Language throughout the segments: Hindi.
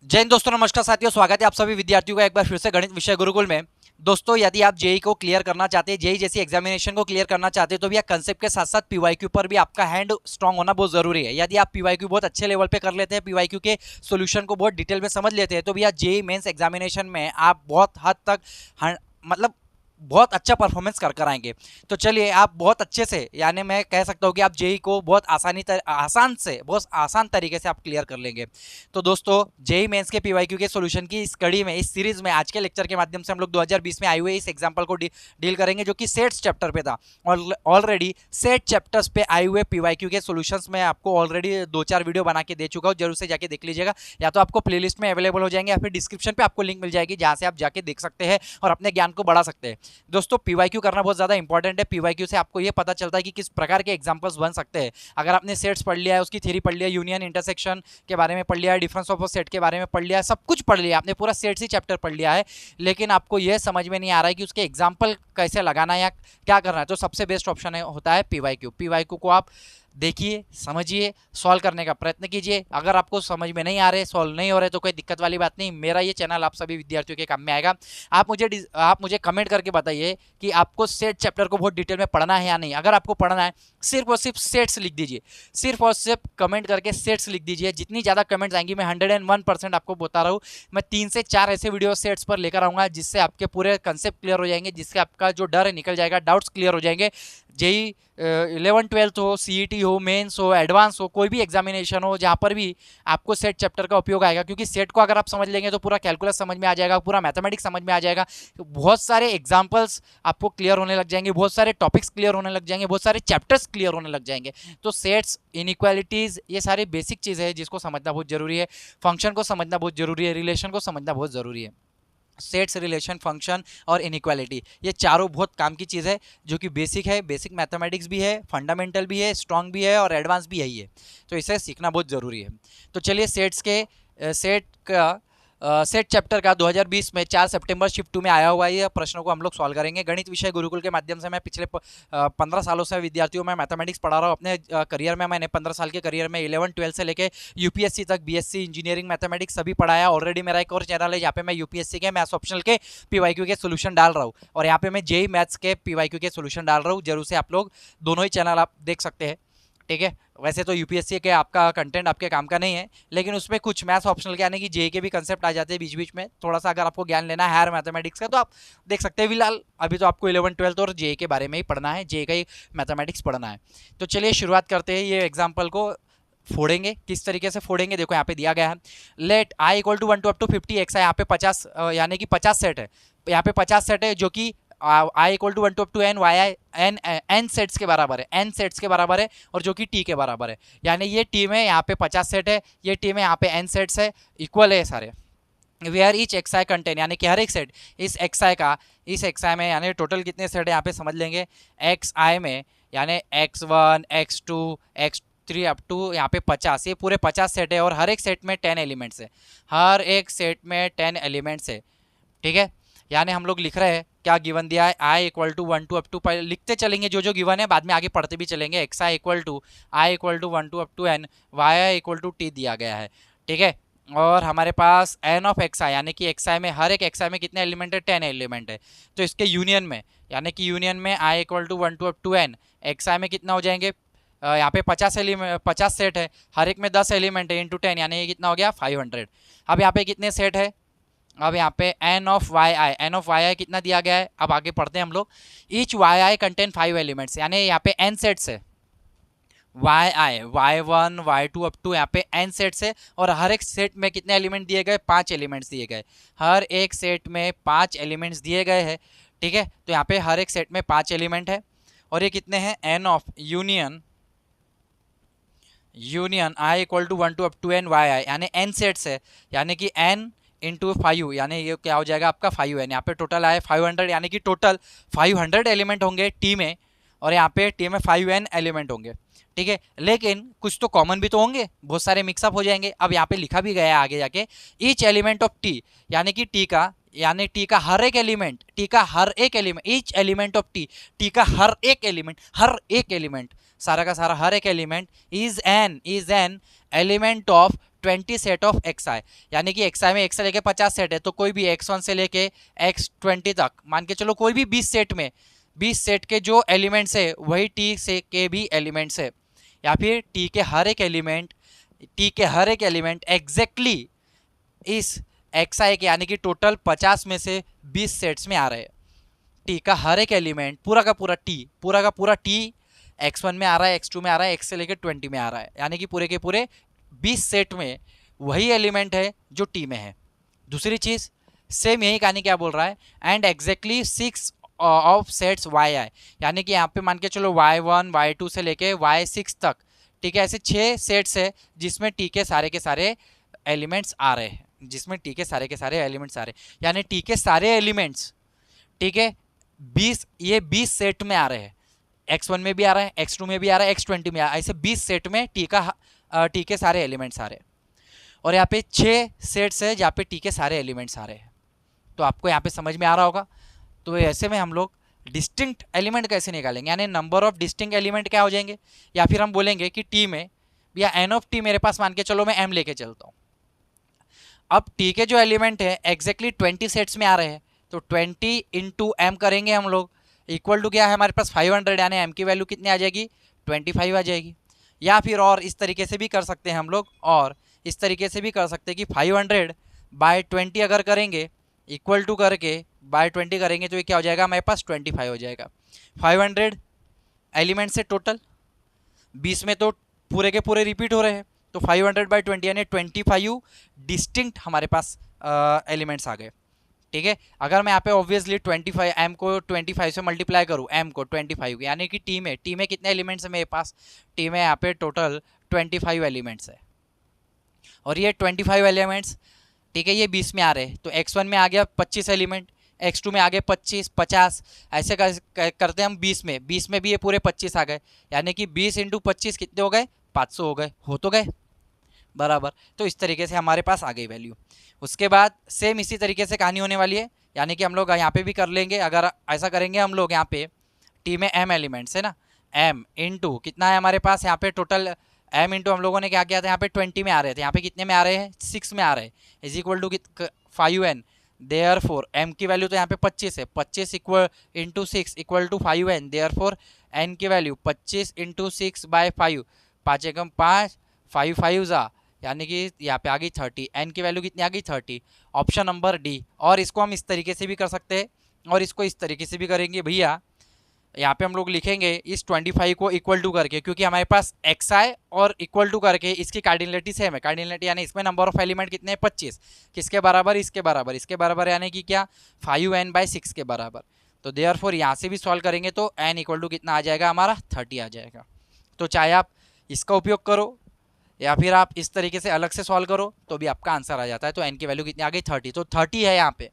जय हिंद दोस्तों, नमस्कार साथियों। स्वागत है आप सभी विद्यार्थियों का एक बार फिर से गणित विषय गुरुकुल में। दोस्तों, यदि आप जेई को क्लियर करना चाहते हैं, जेई जैसी एग्जामिनेशन को क्लियर करना चाहते हैं, तो भैया कंसेप्ट के साथ साथ पीवाईक्यू पर भी आपका हैंड स्ट्रांग होना बहुत जरूरी है। यदि आप पीवाईक्यू बहुत अच्छे लेवल पे कर लेते हैं, पीवाईक्यू के सोल्यूशन को बहुत डिटेल में समझ लेते हैं, तो भैया जेई मेंस एग्जामिनेशन में आप बहुत हद तक मतलब बहुत अच्छा परफॉर्मेंस कर कर आएंगे। तो चलिए, आप बहुत अच्छे से, यानी मैं कह सकता हूँ कि आप जेई को बहुत बहुत आसान तरीके से आप क्लियर कर लेंगे। तो दोस्तों, जेई मेंस के पीवाईक्यू के सॉल्यूशन की इस कड़ी में, इस सीरीज में, आज के लेक्चर के माध्यम से हम लोग 2020 में आए हुए इस एग्जांपल को डील करेंगे, जो कि सेट्स चैप्टर पे था। और ऑलरेडी सेट चैप्टर्स पे आए हुए पीवाईक्यू के सॉल्यूशंस में आपको ऑलरेडी 2-4 वीडियो बना के दे चुका हूँ, जरूर से जाके देख लीजिएगा। या तो आपको प्लेलिस्ट में अवेलेबल हो जाएंगे या फिर डिस्क्रिप्शन पे आपको लिंक मिल जाएगी, जहां से आप जाके देख सकते हैं और अपने ज्ञान को बढ़ा सकते हैं। दोस्तों, पीवाईक्यू करना बहुत ज़्यादा इंपॉर्टेंट है। पीवाईक्यू से आपको ये पता चलता है कि किस प्रकार के एग्जांपल्स बन सकते हैं। अगर आपने सेट्स पढ़ लिया है, उसकी थ्योरी पढ़ लिया, यूनियन इंटरसेक्शन के बारे में पढ़ लिया है, डिफरेंस ऑफ सेट के बारे में पढ़ लिया है, सब कुछ पढ़ लिया, आपने पूरा सेट्स ही चैप्टर पढ़ लिया है, लेकिन आपको यह समझ में नहीं आ रहा है कि उसके एग्जाम्पल कैसे लगाना है या क्या करना है, तो सबसे बेस्ट ऑप्शन होता है पीवाईक्यू। पीवाईक्यू को आप देखिए, समझिए, सॉल्व करने का प्रयत्न कीजिए। अगर आपको समझ में नहीं आ रहे, सॉल्व नहीं हो रहे, तो कोई दिक्कत वाली बात नहीं, मेरा ये चैनल आप सभी विद्यार्थियों के काम में आएगा। आप मुझे कमेंट करके बताइए कि आपको सेट चैप्टर को बहुत डिटेल में पढ़ना है या नहीं। अगर आपको पढ़ना है, सिर्फ और सिर्फ सेट्स लिख दीजिए, सिर्फ और सिर्फ कमेंट करके सेट्स लिख दीजिए। जितनी ज़्यादा कमेंट्स आएंगी, मैं 101% आपको बता रहा हूँ, मैं 3 से 4 ऐसे वीडियो सेट्स पर लेकर आऊँगा, जिससे आपके पूरे कंसेप्ट क्लियर हो जाएंगे, जिससे आपका जो डर है निकल जाएगा, डाउट्स क्लियर हो जाएंगे। जेई 11-12 हो, सीईटी हो, मेंस हो, एडवांस हो, कोई भी एग्जामिनेशन हो, जहाँ पर भी आपको सेट चैप्टर का उपयोग आएगा। क्योंकि सेट को अगर आप समझ लेंगे तो पूरा कैलकुलस समझ में आ जाएगा, पूरा मैथमेटिक्स समझ में आ जाएगा, तो बहुत सारे एग्जाम्पल्स आपको क्लियर होने लग जाएंगे, बहुत सारे टॉपिक्स क्लियर होने लग जाएंगे, बहुत सारे चैप्टर्स क्लियर होने लग जाएंगे। तो सेट्स, इनइक्वालिटीज़, ये सारी बेसिक चीज़ें हैं जिसको समझना बहुत जरूरी है। फंक्शन को समझना बहुत जरूरी है, रिलेशन को समझना बहुत जरूरी है। सेट्स, रिलेशन, फंक्शन और इनइक्वालिटी, ये चारों बहुत काम की चीज़ है, जो कि बेसिक है। बेसिक मैथमेटिक्स भी है, फंडामेंटल भी है, स्ट्रॉन्ग भी है और एडवांस भी यही है। तो इसे सीखना बहुत ज़रूरी है। तो चलिए, सेट चैप्टर का 2020 में 4 सितंबर शिफ्ट 2 में आया हुआ है, प्रश्नों को हम लोग सॉल्व करेंगे। गणित विषय गुरुकुल के माध्यम से मैं पिछले 15 सालों से विद्यार्थियों में मैथमेटिक्स पढ़ा रहा हूँ। अपने करियर में मैंने 15 साल के करियर में 11-12 से लेके यूपीएससी तक बीएससी इंजीनियरिंग मैथमेटिक्स सभी पढ़ाया। ऑलरेडी मेरा एक और चैनल है, यहाँ पे मैं यूपीएससी के मैथ्स ऑप्शनल के पीवाईक्यू के सोल्यूशन डाल रहा हूँ, और यहाँ पे मैं जेई मैथ्स के पीवाईक्यू के सोल्यूशन डाल रहा हूँ। जरूर से आप लोग दोनों ही चैनल आप देख सकते हैं, ठीक है। वैसे तो यूपीएससी के आपका कंटेंट आपके काम का नहीं है, लेकिन उसमें कुछ मैथ्स ऑप्शनल के यानी कि जेई के भी कंसेप्ट आ जाते हैं बीच बीच में। थोड़ा सा अगर आपको ज्ञान लेना है हायर मैथमेटिक्स का, तो आप देख सकते हैं। फिलहाल अभी तो आपको 11-12 और जेई के बारे में ही पढ़ना है, जेई का ही मैथमेटिक्स पढ़ना है। तो चलिए शुरुआत करते हैं। ये एग्जाम्पल को फोड़ेंगे, किस तरीके से फोड़ेंगे देखो, यहाँ पे दिया गया है। Let i equal to 1 to up to 50 x है, यहाँ पे 50 यानी कि 50 सेट है, यहाँ पे 50 सेट है, जो कि I equal to 1 to up to n, Y N sets के बराबर है, एन सेट्स के बराबर है, और जो कि टी के बराबर है। यानी ये टीम है, यहाँ पे 50 सेट है, ये टीम है, यहाँ पे एन सेट्स है, इक्वल है सारे। Where each x i contain, यानी कि हर एक सेट इस एक्स आई में, यानी टोटल कितने सेट है यहाँ पे समझ लेंगे। एक्स आई में यानी x1, x2, x3 up to यहाँ पे 50, ये पूरे 50 सेट है, और हर एक सेट में 10 एलिमेंट्स है, हर एक सेट में 10 एलिमेंट्स है, ठीक है। यानी हम लोग लिख रहे हैं, क्या गिवन दिया है, आई equal to 1 to up to, लिखते चलेंगे जो जो गिवन है, बाद में आगे पढ़ते भी चलेंगे। X i equal to 1 to up to n, Y I equal to t दिया गया है, ठीक है। और हमारे पास एन ऑफ एक्स आई, यानी कि एक्स आई में, हर एक एक्स आई में कितने एलिमेंट है, 10 एलिमेंट है। तो इसके यूनियन में, यानी कि यूनियन में I equal to 1 to up to n, X I में कितना हो जाएंगे, यहाँ पे 50 सेट है, हर एक में 10 एलिमेंट है, इंटू 10, यानी ये कितना हो गया 500। अब यहाँ पे कितने सेट है, अब यहाँ पे एन ऑफ वाई आई कितना दिया गया है, अब आगे पढ़ते हैं हम लोग। ईच वाई आई कंटेन 5 एलिमेंट्स, यानी यहाँ पे एन सेट्स है, y1 y2 अप टू यहाँ पे n सेट्स है, और हर एक सेट में कितने एलिमेंट दिए गए, 5 एलिमेंट्स दिए गए, हर एक सेट में 5 एलिमेंट्स दिए गए हैं, ठीक है। तो यहाँ पे हर एक सेट में 5 एलिमेंट है, और ये कितने हैं, n of union I equal to 1 to up to n Y I, यानी n सेट्स है, यानी कि n इंटू 5, यानी ये क्या हो जाएगा आपका 5n, यहाँ पे टोटल आए 500, यानी कि टोटल 500 एलिमेंट होंगे टी में, और यहाँ पे टी में 5n एलिमेंट होंगे, ठीक है। लेकिन कुछ तो कॉमन भी तो होंगे, बहुत सारे मिक्सअप हो जाएंगे। अब यहाँ पे लिखा भी गया है आगे जाके, ईच एलिमेंट ऑफ टी, यानी कि टी का हर एक element, each element of T, T का हर एक एलिमेंट सारा का सारा हर एक element is an element of 20 set of x आई, यानी कि एक्स आई में 1 से लेके 50 सेट है, तो कोई भी x1 से लेके x20 तक मान के चलो कोई भी 20 सेट में 20 सेट के जो एलिमेंट्स है वही टी से के भी एलिमेंट्स है, या फिर टी के हर एक एलिमेंट एग्जैक्टली इस एक्स आई के यानी कि टोटल 50 में से 20 सेट्स में आ रहे हैं। टी का हर एक एलिमेंट पूरा का पूरा टी x1 में आ रहा है, x2 में आ रहा है, x से लेकर 20 में आ रहा है, यानी कि पूरे के पूरे 20 सेट में वही एलिमेंट है जो टी में है। दूसरी चीज सेम यही कहानी क्या बोल रहा है, and exactly 6 of sets Y I, यानी कि यहाँ पे मान के चलो y1 y2 से लेके y6 तक, ठीक है, ऐसे 6 सेट्स है जिसमें टी के सारे एलिमेंट्स आ रहे हैं, यानी टी के सारे एलिमेंट्स, ठीक है, 20 सेट में आ रहे हैं, x1 में भी आ रहा है, x2 में भी आ रहा है, x20 में आ रहा है, ऐसे 20 सेट में टी के सारे एलिमेंट्स आ रहे हैं, और यहाँ पे 6 सेट्स है जहाँ पे टी के सारे एलिमेंट्स आ रहे हैं। तो आपको यहाँ पे समझ में आ रहा होगा। तो ऐसे में हम लोग डिस्टिंक्ट एलिमेंट कैसे निकालेंगे, यानी नंबर ऑफ डिस्टिंक्ट एलिमेंट क्या हो जाएंगे, या फिर हम बोलेंगे कि टी में या एन ऑफ टी मेरे पास मान के चलो मैं एम लेके चलता हूँ। अब टी के जो एलिमेंट है एग्जैक्टली 20 सेट्स में आ रहे हैं, तो 20 इंटू एम करेंगे हम लोग, इक्वल टू क्या है हमारे पास 500, यानी एम की वैल्यू कितनी आ जाएगी 25 आ जाएगी। या फिर और इस तरीके से भी कर सकते हैं हम लोग, और इस तरीके से भी कर सकते हैं कि 500 बाय 20 अगर करेंगे इक्वल टू करके बाय 20 करेंगे तो ये क्या हो जाएगा हमारे पास 25 हो जाएगा। 500 एलिमेंट से टोटल 20 में तो पूरे के पूरे रिपीट हो रहे हैं, तो 500 बाई 20 यानी 25 डिस्टिंक्ट हमारे पास एलिमेंट्स आ गए। ठीक है, अगर मैं यहाँ पे ऑब्वियसली 25 एम को 25 से मल्टीप्लाई करूँ, एम को 25 यानी कि टी में कितने एलिमेंट्स है मेरे पास, टी में यहाँ पे टोटल 25 एलिमेंट्स है, और ये 25 एलिमेंट्स, ठीक है, ये 20 में आ रहे हैं, तो x1 में आ गया 25 एलिमेंट, x2 में आ गए 25, 50, ऐसे करते हैं हम 20 में भी ये पूरे 25 आ गए, यानी कि 20 इंटू 25 कितने हो गए 500 हो गए, हो तो गए बराबर। तो इस तरीके से हमारे पास आ गई वैल्यू। उसके बाद सेम इसी तरीके से कहानी होने वाली है, यानी कि हम लोग यहाँ पे भी कर लेंगे। अगर ऐसा करेंगे हम लोग, यहाँ पे टी में m एलिमेंट्स है ना, m इंटू कितना है हमारे पास यहाँ पे टोटल m इंटू हम लोगों ने क्या किया था, यहाँ पे 20 में आ रहे थे, यहाँ पे कितने में आ रहे हैं 6 में आ रहे हैं, is equal to 5n, therefore m की वैल्यू तो यहाँ पे 25 है, 25 equal into 6 equal to 5n, therefore n की वैल्यू 25 इंटू 6 बाय 5, 5 एकम 5, 5 5 जा, यानी कि यहाँ पे आ गई 30, n की वैल्यू कितनी आ गई 30, ऑप्शन नंबर डी। और इसको हम इस तरीके से भी कर सकते हैं, और इसको इस तरीके से भी करेंगे भैया, यहाँ पे हम लोग लिखेंगे इस 25 को इक्वल टू करके, क्योंकि हमारे पास एक्स आई और इक्वल टू करके इसकी कार्डिनलिटी सेम है, कार्डिनलिटी यानी इसमें नंबर ऑफ एलिमेंट कितने हैं 25, किसके बराबर, इसके बराबर यानी कि क्या 5n/6 के बराबर। तो देयरफॉर यहाँ से भी सॉल्व करेंगे तो n इक्वल टू कितना आ जाएगा हमारा 30 आ जाएगा। तो चाहे आप इसका उपयोग करो या फिर आप इस तरीके से अलग से सॉल्व करो तो भी आपका आंसर आ जाता है। तो n की वैल्यू कितनी आ गई 30, तो 30 है यहाँ पे,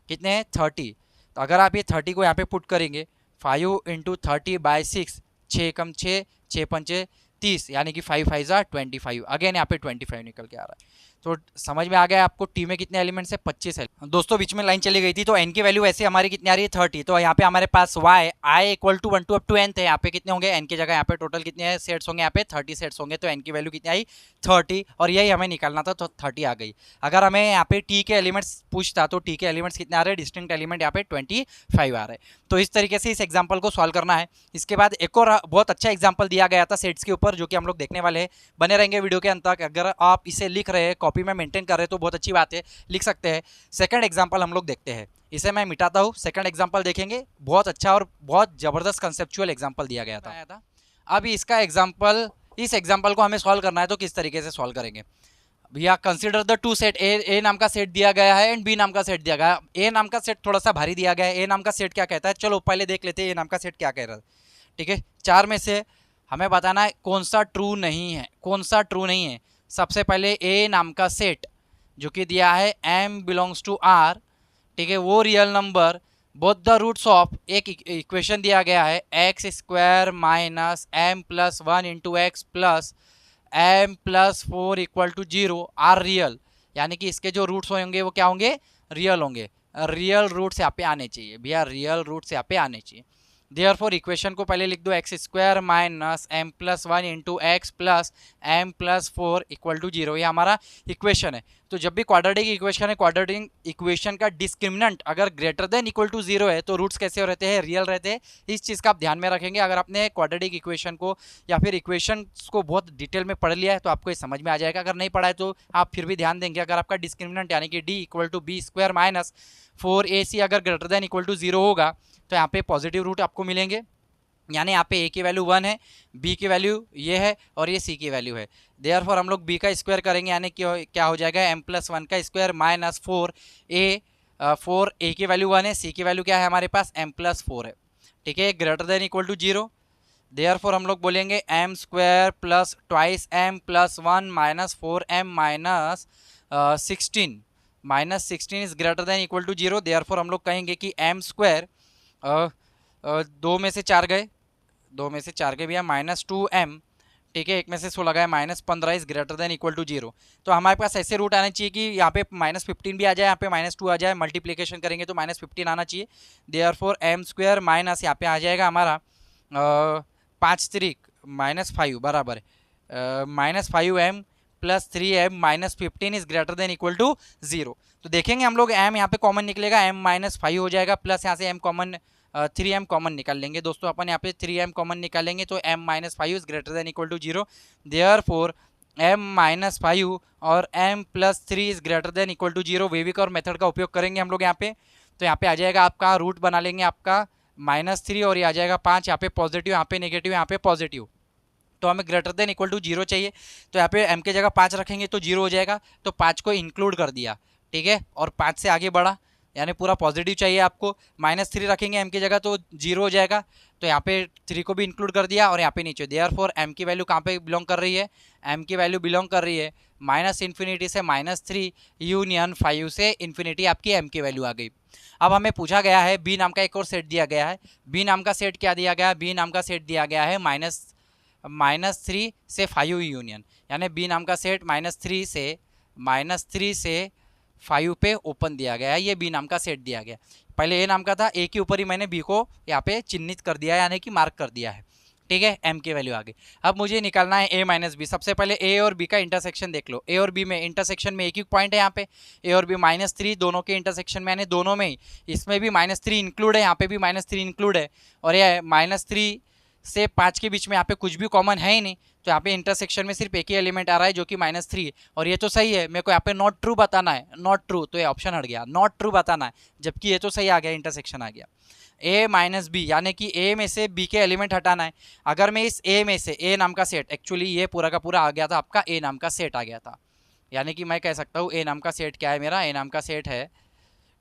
कितने हैं 30, तो अगर आप ये 30 को यहाँ पे पुट करेंगे 5 इंटू 30/6, 6 कम 6, 6 पंचे 30, यानी कि 5 5 जा 25, अगेन यहाँ पे 25 निकल के आ रहा है। तो समझ में आ गया आपको टी में कितने एलिमेंट्स है 25 है। दोस्तों बीच में लाइन चली गई थी, तो एन की वैल्यू ऐसे हमारी कितनी आ रही है 30, तो यहाँ पे हमारे पास Y I equal to 1 to up to n थे, यहाँ पे कितने होंगे एन की जगह यहाँ पे टोटल कितने सेट्स होंगे, यहाँ पे 30 सेट्स होंगे, तो एन की वैल्यू कितनी आई 30, और यही हमें निकालना था, तो 30 आ गई। अगर हमें यहाँ पे टी के एलिमेंट्स पूछता तो टी के एलिमेंट्स कितने आ रहे हैं, डिस्टिंक्ट एलिमेंट यहाँ पे 25 आ रहे हैं। तो इस तरीके से इस एग्जाम्पल को सॉल्व करना है। इसके बाद एक और बहुत अच्छा एग्जाम्पल दिया गया था सेट्स के ऊपर, जो कि हम लोग देखने वाले हैं, बने रहेंगे वीडियो के अंत तक। अगर आप इसे लिख रहे हैं, कॉपी में मेंटेन कर रहे हैं तो बहुत अच्छी बात है, लिख सकते हैं। सेकंड एग्जांपल हम लोग देखते हैं, इसे मैं मिटाता हूं, सेकंड एग्जांपल देखेंगे। बहुत अच्छा और बहुत जबरदस्त कंसेप्चुअल एग्जांपल दिया गया था। अब इसका एग्जांपल, इस एग्जांपल को हमें सॉल्व करना है, तो किस तरीके से सॉल्व करेंगे भैया, कंसीडर द टू सेट, ए नाम का सेट दिया गया है एंड बी नाम का सेट दिया गया है। ए नाम का सेट थोड़ा सा भारी दिया गया है, ए नाम का सेट क्या कहता है, चलो पहले देख लेते हैं ए नाम का सेट क्या कह रहा है। ठीक है, 4 में से हमें बताना है कौन सा ट्रू नहीं है, कौन सा ट्रू नहीं है। सबसे पहले ए नाम का सेट जो कि दिया है m बिलोंग्स टू r, ठीक है, वो real number both the roots of, एक इक्वेशन दिया गया है x square minus m plus 1 into x plus m plus 4 equal to 0 are real, यानी कि इसके जो रूट्स होंगे वो क्या होंगे, रियल होंगे। रियल रूट्स यहाँ पे आने चाहिए भैया, रियल रूट्स यहाँ पे आने चाहिए। देयरफॉर इक्वेशन को पहले लिख दो x square minus m plus one into x plus m plus four equal to zero, ये हमारा इक्वेशन है। तो जब भी क्वाड्रेटिक इक्वेशन है, क्वाड्रेटिक इक्वेशन का डिस्क्रिमिनेंट अगर greater than equal to zero है तो रूट्स कैसे रहते हैं, रियल रहते हैं। इस चीज़ का आप ध्यान में रखेंगे। अगर आपने क्वाड्रेटिक इक्वेशन को या फिर इक्वेशन को बहुत डिटेल में पढ़ लिया है तो आपको ये समझ में आ जाएगा। अगर नहीं पढ़ा है तो आप फिर भी ध्यान देंगे। अगर आपका डिस्क्रिमिनेंट यानी कि d equal to b square minus 4ac अगर greater than equal to zero होगा तो यहाँ पे पॉजिटिव रूट आपको मिलेंगे। यानी यहाँ पे a की वैल्यू 1 है, b की वैल्यू ये है और ये c की वैल्यू है। देयरफॉर हम लोग b का स्क्वायर करेंगे यानी कि क्या हो जाएगा m प्लस वन का स्क्वायर माइनस 4a की वैल्यू 1 है, c की वैल्यू क्या है हमारे पास m प्लस 4 है। ठीक है, greater than equal to zero. Therefore हम लोग बोलेंगे m square plus twice m plus 1 minus 4m minus 16 is greater than equal to zero. Therefore हम लोग कहेंगे कि m स्क्वायर दो में से चार गए, भैया -2m। ठीक है, एक में से 16 गया -15 is greater than equal to zero. तो हमारे पास ऐसे रूट आने चाहिए कि यहाँ पे -15 भी आ जाए, यहाँ पे -2 आ जाए, मल्टीप्लिकेशन करेंगे तो -15 आना चाहिए। देयरफॉर m स्क्वायर माइनस यहाँ पे आ जाएगा हमारा 5 3 -5 बराबर -5m plus 3m minus 15 is greater than equal to zero. तो देखेंगे हम लोग m यहाँ पे कॉमन निकलेगा, m -5 हो जाएगा प्लस यहाँ से m कॉमन 3m कॉमन निकाल लेंगे दोस्तों। अपन यहाँ पे 3m कॉमन निकालेंगे तो m -5 is greater than equal to zero. Therefore m -5 और m plus 3 is greater than equal to zero. Wavy curve method का उपयोग करेंगे हम लोग यहाँ पे। तो यहाँ पे आ जाएगा आपका रूट बना लेंगे आपका -3 और ये आ जाएगा 5, यहाँ पे पॉजिटिव, यहाँ पे नेगेटिव, यहाँ पे पॉजिटिव। तो हमें greater than equal to zero चाहिए, तो यहाँ पे m के जगह 5 रखेंगे तो जीरो हो जाएगा। तो 5 को इंक्लूड कर दिया, ठीक है, और 5 से आगे बढ़ा यानी पूरा पॉजिटिव चाहिए आपको। -3 रखेंगे m की जगह तो जीरो हो जाएगा। तो यहाँ पे 3 को भी इंक्लूड कर दिया और यहाँ पे नीचे। देयरफॉर m की वैल्यू कहाँ पे बिलोंग कर रही है, m की वैल्यू बिलोंग कर रही है -∞ से -3 यूनियन 5 से इन्फिनिटी, आपकी m की वैल्यू आ गई। अब हमें पूछा गया है b नाम का एक और सेट दिया गया है। b नाम का सेट क्या दिया गया है, b नाम का सेट दिया गया है -3 से 5 यूनियन, यानी b नाम का सेट -3 से 5 पे ओपन दिया गया है। ये b नाम का सेट दिया गया। पहले a नाम का था, a के ऊपर ही मैंने b को यहाँ पे चिन्हित कर दिया है यानी कि मार्क कर दिया है। ठीक है, m की वैल्यू आ गई। अब मुझे निकालना है a माइनस बी। सबसे पहले a और b का इंटरसेक्शन देख लो। a और b में इंटरसेक्शन में एक ही पॉइंट है यहाँ पे, a और b -3 दोनों के इंटरसेक्शन में, यानी दोनों में ही, इसमें भी -3 इंक्लूड है, यहाँ पे भी -3 इंक्लूड है, और ये -3 से 5 के बीच में यहाँ पे कुछ भी कॉमन है ही नहीं। तो यहाँ पे इंटरसेक्शन में सिर्फ एक ही एलिमेंट आ रहा है जो कि -3, और ये तो सही है। मेरे को यहाँ पे नॉट ट्रू बताना है, नॉट ट्रू, तो ये ऑप्शन हट गया, नॉट ट्रू बताना है, जबकि ये तो सही आ गया, इंटरसेक्शन आ गया। a माइनस बी यानी कि a में से b के एलिमेंट हटाना है। अगर मैं इस a में से a नाम का सेट, एक्चुअली ये पूरा का पूरा आ गया था आपका a नाम का सेट आ गया था, यानी कि मैं कह सकता हूँ a नाम का सेट क्या है मेरा, a नाम का सेट है,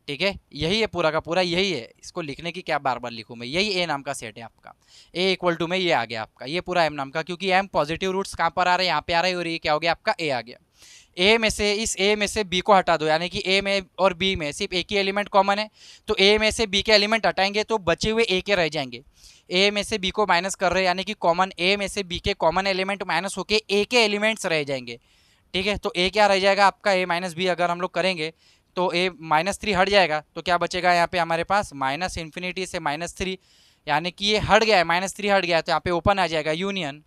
ठीक है, यही है पूरा का पूरा, यही है। इसको लिखने की क्या बार बार लिखूँ मैं, यही a नाम का सेट है आपका। a इक्वल टू में ये आ गया आपका, ये पूरा m नाम का, क्योंकि m पॉजिटिव रूट्स कहाँ पर आ रहे हैं, यहाँ पे आ रहे हैं, और ये क्या हो गया आपका a आ गया। a में से, इस a में से b को हटा दो, यानी कि a में और b में सिर्फ एक ही एलिमेंट कॉमन है, तो a में से b के एलिमेंट हटाएंगे तो बचे हुए a के रह जाएंगे। a में से b को माइनस कर रहे हैं, यानी कि कॉमन a में से b के कॉमन एलिमेंट माइनस होके a के एलिमेंट्स रह जाएंगे। ठीक है, तो a क्या रह जाएगा आपका, a माइनस बी अगर हम लोग करेंगे तो a -3 हट जाएगा, तो क्या बचेगा यहाँ पे हमारे पास -∞ से -3, यानी कि ये हट गया है, -3 हट गया है, तो यहाँ पे ओपन आ जाएगा यूनियन।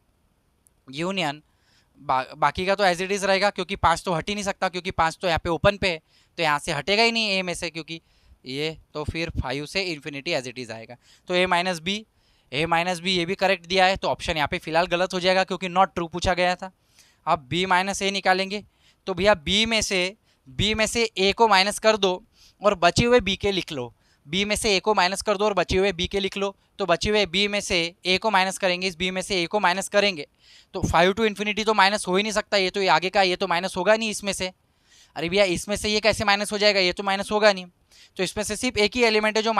बाकी का तो एज इट इज़ रहेगा, क्योंकि 5 तो हट ही नहीं सकता, क्योंकि 5 तो यहाँ पे ओपन पे है, तो यहाँ से हटेगा ही नहीं a में से, क्योंकि ये तो फिर 5 से इन्फिनिटी एज इट इज़ आएगा। तो a माइनस बी ये भी करेक्ट दिया है, तो ऑप्शन यहाँ पे फिलहाल गलत हो जाएगा, क्योंकि नॉट ट्रू पूछा गया था। अब b माइनस a निकालेंगे, तो भैया b में से a को माइनस कर दो और बचे हुए b के लिख लो। b में से a को माइनस कर दो और बचे हुए b के लिख लो, तो बचे हुए b में से a को माइनस करेंगे, इस b में से a को माइनस करेंगे, तो 5 टू इन्फिनिटी तो माइनस हो ही नहीं सकता, ये तो ये आगे का, ये तो माइनस होगा नहीं इसमें से। अरे भैया इसमें से ये कैसे माइनस हो जाएगा, ये तो माइनस होगा नहीं। तो इसमें से सिर्फ एक ही एलिमेंट है जो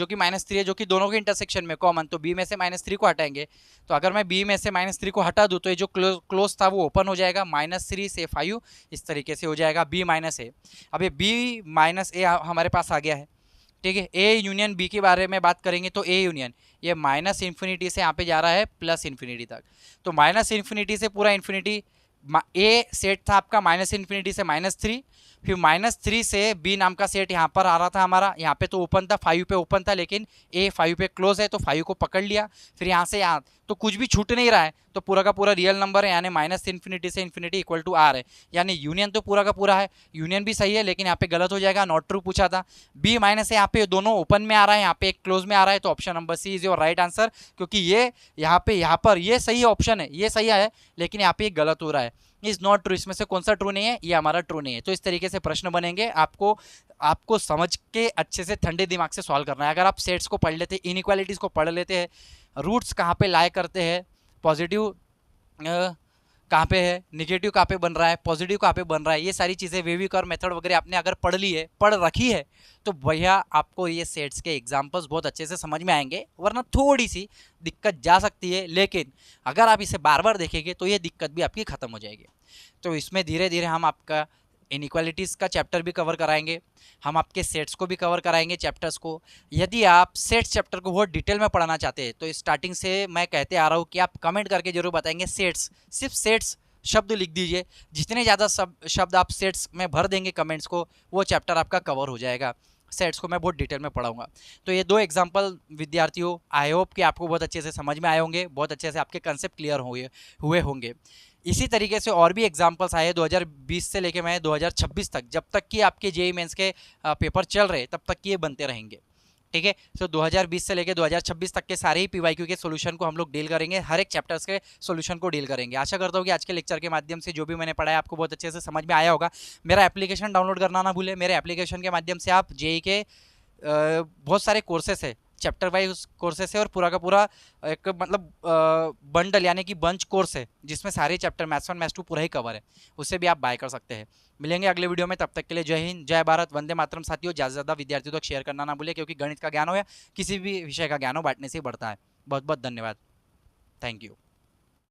कि -3 है, जो कि दोनों के इंटरसेक्शन में कॉमन, तो b में से -3 को हटाएंगे। तो अगर मैं b में से -3 को हटा दूँ तो ये जो क्लोज था वो ओपन हो जाएगा, -3 से 5 इस तरीके से हो जाएगा b माइनस ए। अब ये b माइनस ए हमारे पास आ गया है। ठीक है, a यूनियन b के बारे में बात करेंगे तो a यूनियन ये -∞ से यहाँ पे जा रहा है +∞ तक, तो -∞ से पूरा इन्फिनिटी, a सेट था आपका -∞ से -3 फिर -3 से बी नाम का सेट यहाँ पर आ रहा था हमारा, यहाँ पे तो ओपन था, 5 पे ओपन था, लेकिन ए 5 पे क्लोज है तो 5 को पकड़ लिया। फिर यहाँ से यहाँ तो कुछ भी छूट नहीं रहा है, तो पूरा का पूरा रियल नंबर है, यानी -∞ से इन्फिनिटी इक्वल टू आर है, यानी यूनियन तो पूरा का पूरा है, यूनियन भी सही है, लेकिन यहाँ पे गलत हो जाएगा, नॉट ट्रू पूछा था। बी माइनस है, यहाँ पे दोनों ओपन में आ रहा है, यहाँ पे एक क्लोज में आ रहा है, तो option number c is your right answer, क्योंकि ये यहाँ पर ये सही ऑप्शन है, ये सही है, लेकिन यहाँ पे गलत हो रहा है, इज नॉट ट्रू। इसमें से कौन सा ट्रू नहीं है? ये हमारा ट्रू नहीं है। तो इस तरीके से प्रश्न बनेंगे, आपको समझ के अच्छे से ठंडे दिमाग से सॉल्व करना है। अगर आप सेट्स को पढ़ लेते, इनइक्वालिटीज को पढ़ लेते हैं, रूट्स कहाँ पे लाई करते हैं, पॉजिटिव कहाँ पे है, निगेटिव कहाँ पे बन रहा है, पॉजिटिव कहाँ पे बन रहा है, ये सारी चीज़ें वेविक और मेथड वगैरह आपने अगर पढ़ रखी है, तो भैया आपको ये सेट्स के एग्जांपल्स बहुत अच्छे से समझ में आएंगे। वरना थोड़ी सी दिक्कत जा सकती है, लेकिन अगर आप इसे बार बार देखेंगे तो ये दिक्कत भी आपकी ख़त्म हो जाएगी। तो इसमें धीरे धीरे हम आपका इनइक्वालिटीज़ का चैप्टर भी कवर कराएंगे, हम आपके सेट्स को भी कवर कराएंगे चैप्टर्स को। यदि आप सेट्स चैप्टर को बहुत डिटेल में पढ़ना चाहते हैं, तो स्टार्टिंग से मैं कहते आ रहा हूँ कि आप कमेंट करके जरूर बताएंगे सेट्स, सिर्फ सेट्स शब्द लिख दीजिए। जितने ज़्यादा शब्द आप सेट्स में भर देंगे कमेंट्स को, वो चैप्टर आपका कवर हो जाएगा। सेट्स को मैं बहुत डिटेल में पढ़ाऊंगा। तो ये 2 एग्जाम्पल विद्यार्थियों, आई होप कि आपको बहुत अच्छे से समझ में आए होंगे, बहुत अच्छे से आपके कंसेप्ट क्लियर हुए होंगे। इसी तरीके से और भी एग्जाम्पल्स आए 2020 से लेके मैं 2026 तक, जब तक कि आपके जेईई मेंस के पेपर चल रहे तब तक ये बनते रहेंगे, ठीक है। तो 2020 से लेके 2026 तक के सारे ही पीवाईक्यू के सोल्यूशन को हम लोग डील करेंगे, हर एक चैप्टर्स के सोल्यूशन को डील करेंगे। आशा करता हूँ कि आज के लेक्चर के माध्यम से जो भी मैंने पढ़ाया आपको बहुत अच्छे से समझ में आया होगा। मेरा एप्लीकेशन डाउनलोड करना ना भूले, मेरे एप्लीकेशन के माध्यम से आप जेईई के बहुत सारे कोर्सेस है, चैप्टर वाइज कोर्सेस है, और पूरा का पूरा एक मतलब बंडल यानी कि बंच कोर्स है, जिसमें सारे चैप्टर मैथ्स 1 मैथ्स 2 पूरा ही कवर है, उससे भी आप बाय कर सकते हैं। मिलेंगे अगले वीडियो में, तब तक के लिए जय हिंद, जय भारत, वंदे मातरम। साथियों, ज़्यादा से ज़्यादा विद्यार्थियों तक शेयर करना ना भूले, क्योंकि गणित का ज्ञान हो या किसी भी विषय का ज्ञान हो बांटने से ही बढ़ता है। बहुत बहुत धन्यवाद, थैंक यू।